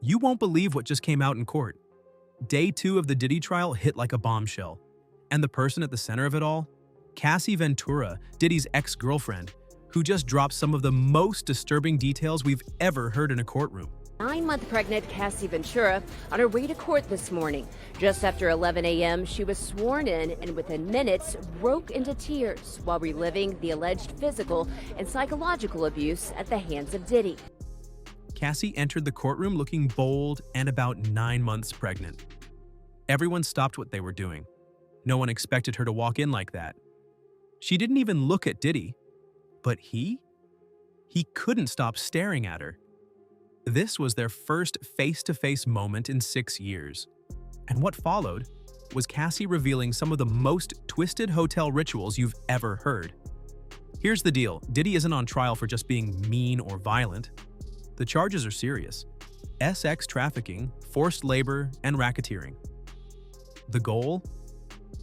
You won't believe what just came out in court. Day 2 of the Diddy trial hit like a bombshell. And the person at the center of it all? Cassie Ventura, Diddy's ex-girlfriend, who just dropped some of the most disturbing details we've ever heard in a courtroom. 9-month pregnant Cassie Ventura on her way to court this morning. Just after 11 a.m., she was sworn in and within minutes broke into tears while reliving the alleged physical and psychological abuse at the hands of Diddy. Cassie entered the courtroom looking bold and about 9 months pregnant. Everyone stopped what they were doing. No one expected her to walk in like that. She didn't even look at Diddy, but he couldn't stop staring at her. This was their first face-to-face moment in 6 years. And what followed was Cassie revealing some of the most twisted hotel rituals you've ever heard. Here's the deal. Diddy isn't on trial for just being mean or violent. The charges are serious: sex trafficking, forced labor, and racketeering. The goal?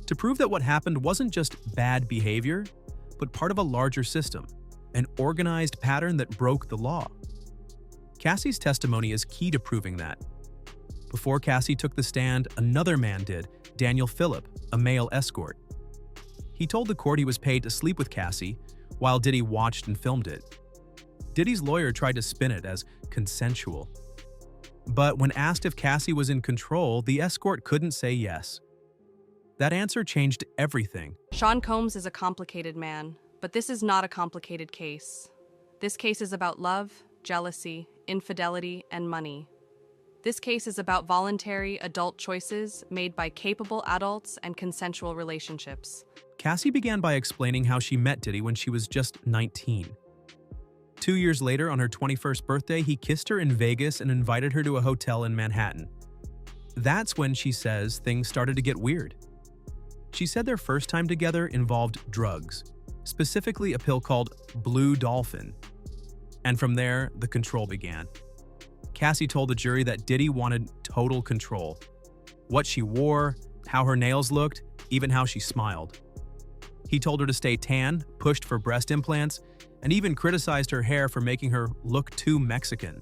To prove that what happened wasn't just bad behavior, but part of a larger system, an organized pattern that broke the law. Cassie's testimony is key to proving that. Before Cassie took the stand, another man did, Daniel Phillip, a male escort. He told the court he was paid to sleep with Cassie while Diddy watched and filmed it. Diddy's lawyer tried to spin it as consensual. But when asked if Cassie was in control, the escort couldn't say yes. That answer changed everything. Sean Combs is a complicated man, but this is not a complicated case. This case is about love, jealousy, infidelity, and money. This case is about voluntary adult choices made by capable adults and consensual relationships. Cassie began by explaining how she met Diddy when she was just 19. 2 years later, on her 21st birthday, he kissed her in Vegas and invited her to a hotel in Manhattan. That's when, she says, things started to get weird. She said their first time together involved drugs, specifically a pill called Blue Dolphin. And from there, the control began. Cassie told the jury that Diddy wanted total control. What she wore, how her nails looked, even how she smiled. He told her to stay tan, pushed for breast implants, and even criticized her hair for making her look too Mexican.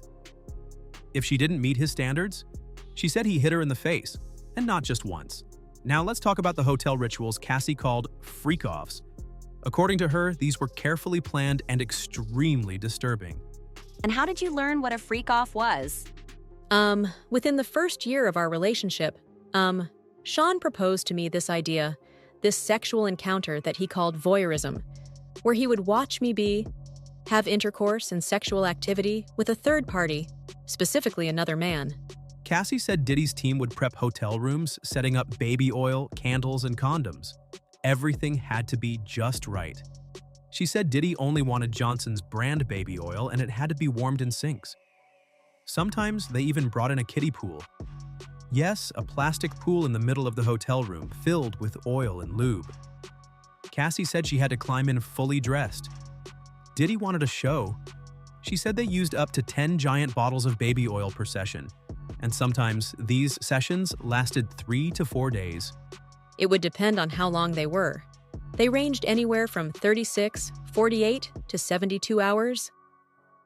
If she didn't meet his standards, she said he hit her in the face, and not just once. Now let's talk about the hotel rituals Cassie called freak-offs. According to her, these were carefully planned and extremely disturbing. And how did you learn what a freak-off was? Within the first year of our relationship, Sean proposed to me this idea, this sexual encounter that he called voyeurism, where he would watch me have intercourse and sexual activity with a third party, specifically another man. Cassie said Diddy's team would prep hotel rooms, setting up baby oil, candles, and condoms. Everything had to be just right. She said Diddy only wanted Johnson's brand baby oil and it had to be warmed in sinks. Sometimes they even brought in a kiddie pool. Yes, a plastic pool in the middle of the hotel room, filled with oil and lube. Cassie said she had to climb in fully dressed. Diddy wanted a show. She said they used up to 10 giant bottles of baby oil per session, and sometimes these sessions lasted 3 to 4 days. It would depend on how long they were. They ranged anywhere from 36, 48 to 72 hours.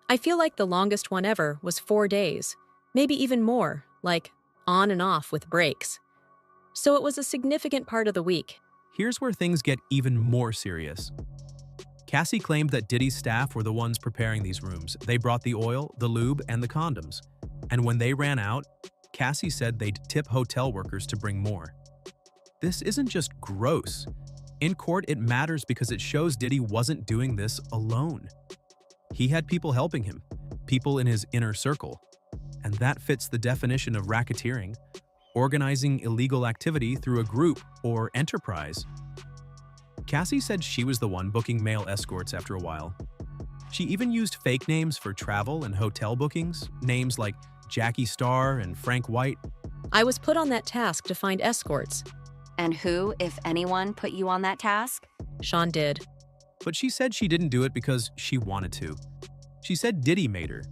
I feel like the longest one ever was 4 days, maybe even more, like on and off with breaks. So it was a significant part of the week. Here's where things get even more serious. Cassie claimed that Diddy's staff were the ones preparing these rooms. They brought the oil, the lube, and the condoms. And when they ran out, Cassie said they'd tip hotel workers to bring more. This isn't just gross. In court, it matters because it shows Diddy wasn't doing this alone. He had people helping him, people in his inner circle. And that fits the definition of racketeering, organizing illegal activity through a group or enterprise. Cassie said she was the one booking male escorts after a while. She even used fake names for travel and hotel bookings, names like Jackie Starr and Frank White. I was put on that task to find escorts. And who, if anyone, put you on that task? Sean did. But she said she didn't do it because she wanted to. She said Diddy made her.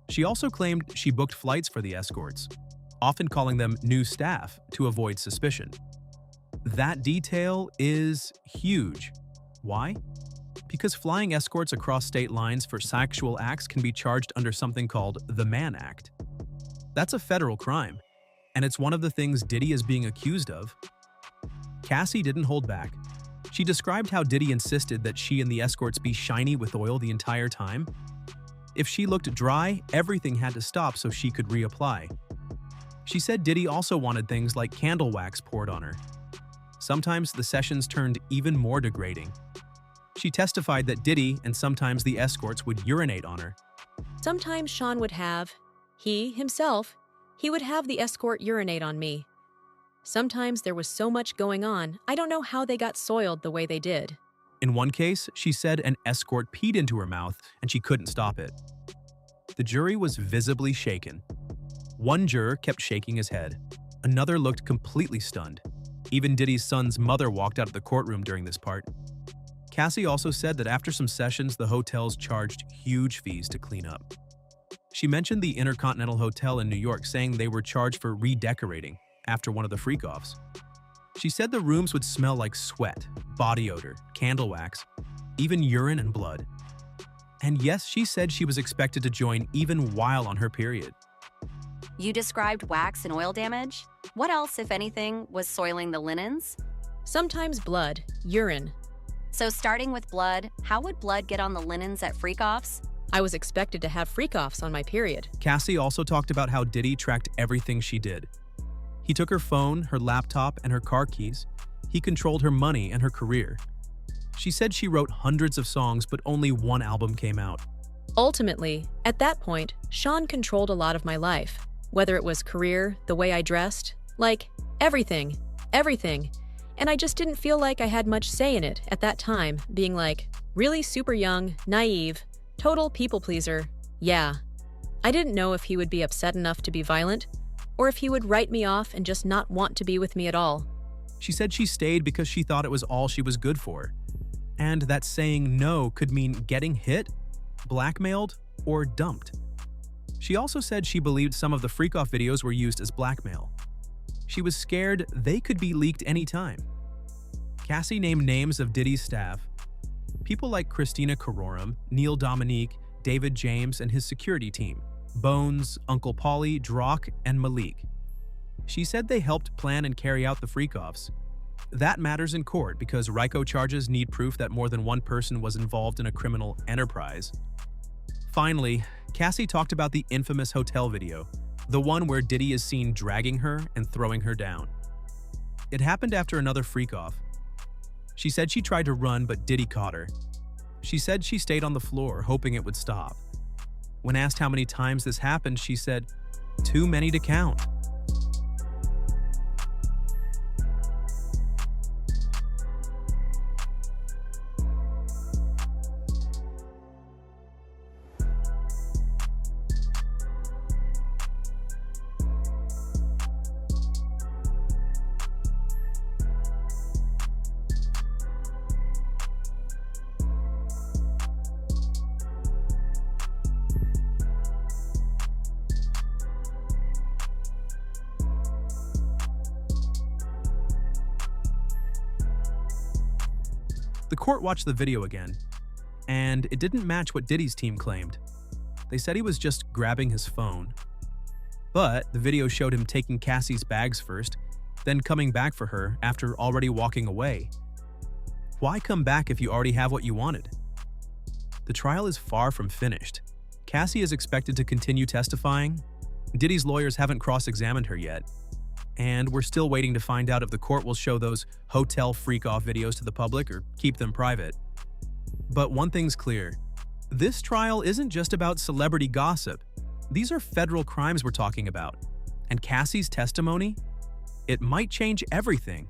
She also claimed she booked flights for the escorts, often calling them new staff to avoid suspicion. That detail is huge. Why? Because flying escorts across state lines for sexual acts can be charged under something called the Mann Act. That's a federal crime, and it's one of the things Diddy is being accused of. Cassie didn't hold back. She described how Diddy insisted that she and the escorts be shiny with oil the entire time. If she looked dry, everything had to stop so she could reapply. She said Diddy also wanted things like candle wax poured on her. Sometimes the sessions turned even more degrading. She testified that Diddy and sometimes the escorts would urinate on her. Sometimes Sean would have, he would have the escort urinate on me. Sometimes there was so much going on, I don't know how they got soiled the way they did. In one case, she said an escort peed into her mouth and she couldn't stop it. The jury was visibly shaken. One juror kept shaking his head. Another looked completely stunned. Even Diddy's son's mother walked out of the courtroom during this part. Cassie also said that after some sessions, the hotels charged huge fees to clean up. She mentioned the Intercontinental Hotel in New York, saying they were charged for redecorating after one of the freak-offs. She said the rooms would smell like sweat, body odor, candle wax, even urine and blood. And yes, she said she was expected to join even while on her period. You described wax and oil damage. What else, if anything, was soiling the linens? Sometimes blood, urine. So starting with blood, how would blood get on the linens at freak-offs? I was expected to have freak-offs on my period. Cassie also talked about how Diddy tracked everything she did. He took her phone, her laptop, and her car keys. He controlled her money and her career. She said she wrote hundreds of songs, but only one album came out. Ultimately, at that point, Sean controlled a lot of my life. Whether it was career, the way I dressed, like everything. And I just didn't feel like I had much say in it at that time, being like, really super young, naive, total people pleaser, yeah. I didn't know if he would be upset enough to be violent, or if he would write me off and just not want to be with me at all. She said she stayed because she thought it was all she was good for, and that saying no could mean getting hit, blackmailed, or dumped. She also said she believed some of the freak-off videos were used as blackmail. She was scared they could be leaked anytime. Cassie named names of Diddy's staff. People like Christina Carorum, Neil Dominique, David James, and his security team, Bones, Uncle Paulie, Drock, and Malik. She said they helped plan and carry out the freak-offs. That matters in court because RICO charges need proof that more than one person was involved in a criminal enterprise. Finally, Cassie talked about the infamous hotel video, the one where Diddy is seen dragging her and throwing her down. It happened after another freak-off. She said she tried to run, but Diddy caught her. She said she stayed on the floor, hoping it would stop. When asked how many times this happened, she said, "Too many to count." The court watched the video again, and it didn't match what Diddy's team claimed. They said he was just grabbing his phone. But the video showed him taking Cassie's bags first, then coming back for her after already walking away. Why come back if you already have what you wanted? The trial is far from finished. Cassie is expected to continue testifying. Diddy's lawyers haven't cross-examined her yet. And we're still waiting to find out if the court will show those hotel freak-off videos to the public or keep them private. But one thing's clear. This trial isn't just about celebrity gossip. These are federal crimes we're talking about. And Cassie's testimony? It might change everything.